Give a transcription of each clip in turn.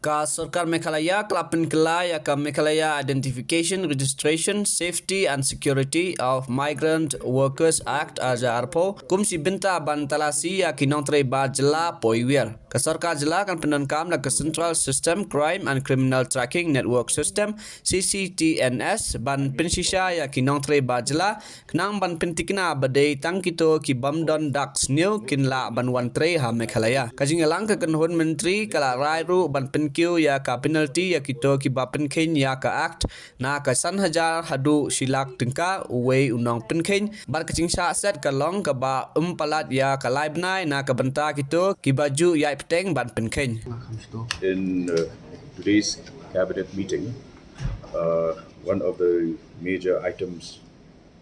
Ka Sorkar Meghalaya, Ka Pynkylla, ya ka Meghalaya Identification, Registration, Safety and Security of Migrant Workers Act aja arpo, kum si binta ban Talasi ya ki Nongtrei ba Jylla poiwir. Ka Sorkar Jylla kan penankam la ka Central System Crime and Criminal Tracking Network System CCTNS ban Pinshisha ya ki Nongtrei ba Jylla, knang ban Pintikna badai tangkito ki bamdon dax new kinla ban Nongtrei ha Meghalaya. Kajingalang ka kanhon menteri kala rairu ban Pynkylla ya ka penalty ya kito ki bapen khen ya ka act na ka san hajar hadu silak tengka uwe unang penkhen bar kaching sa set ka long ka ba palat ya ka laibnai na ka benta kito ki baju ya peteng ban penkhen. In today's cabinet meeting, one of the major items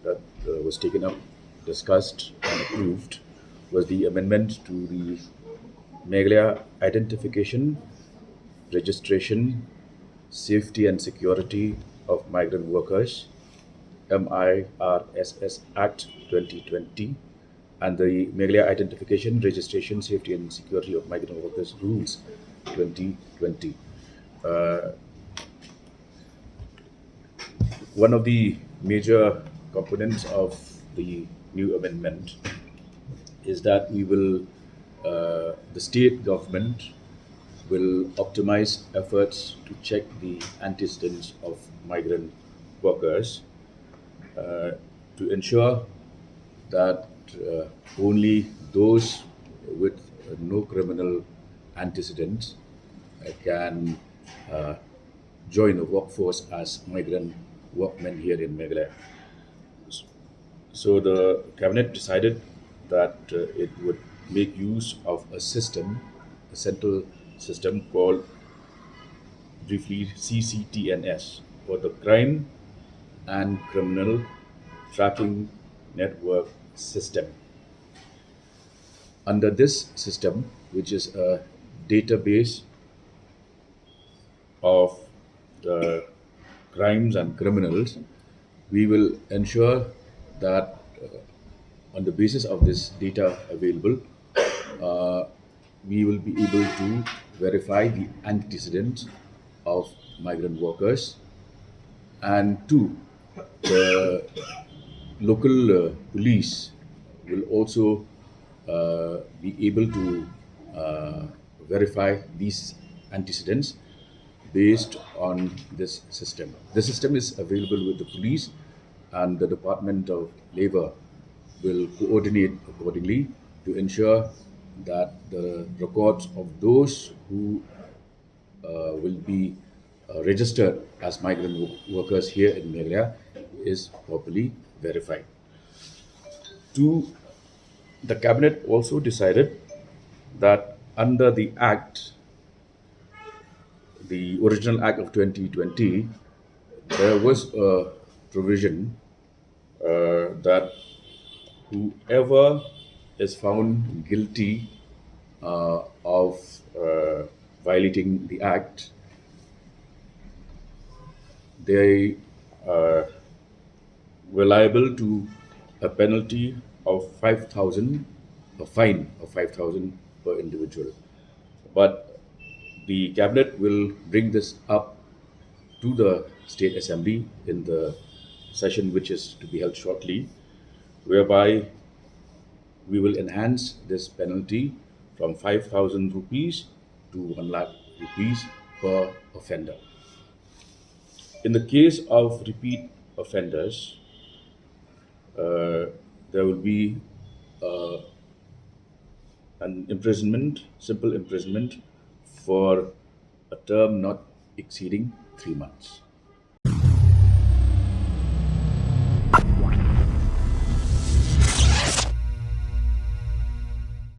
that was taken up, discussed, and approved was the amendment to the Meghalaya Identification, Registration, Safety and Security of Migrant Workers MIRSS Act 2020 and the Meghalaya Identification, Registration, Safety and Security of Migrant Workers Rules 2020. One of the major components of the new amendment is that the state government will optimize efforts to check the antecedents of migrant workers to ensure that only those with no criminal antecedents can join the workforce as migrant workmen here in Meghalaya. So the cabinet decided that it would make use of a system, a central system called briefly CCTNS, for the Crime and Criminal Tracking Network System. Under this system, which is a database of the crimes and criminals, we will ensure that on the basis of this data available, we will be able to verify the antecedents of migrant workers, and two, the local police will also be able to verify these antecedents based on this system. The system is available with the police, and the Department of Labor will coordinate accordingly to ensure that the records of those who will be registered as migrant workers here in Meghalaya is properly verified. Two, the cabinet also decided that under the Act, the original Act of 2020, there was a provision that whoever is found guilty of violating the Act, they were liable to a penalty of 5,000, a fine of 5,000 per individual. But the cabinet will bring this up to the State Assembly in the session which is to be held shortly, whereby we will enhance this penalty from 5,000 rupees to 1 lakh rupees per offender. In the case of repeat offenders, there will be an imprisonment, simple imprisonment for a term not exceeding 3 months.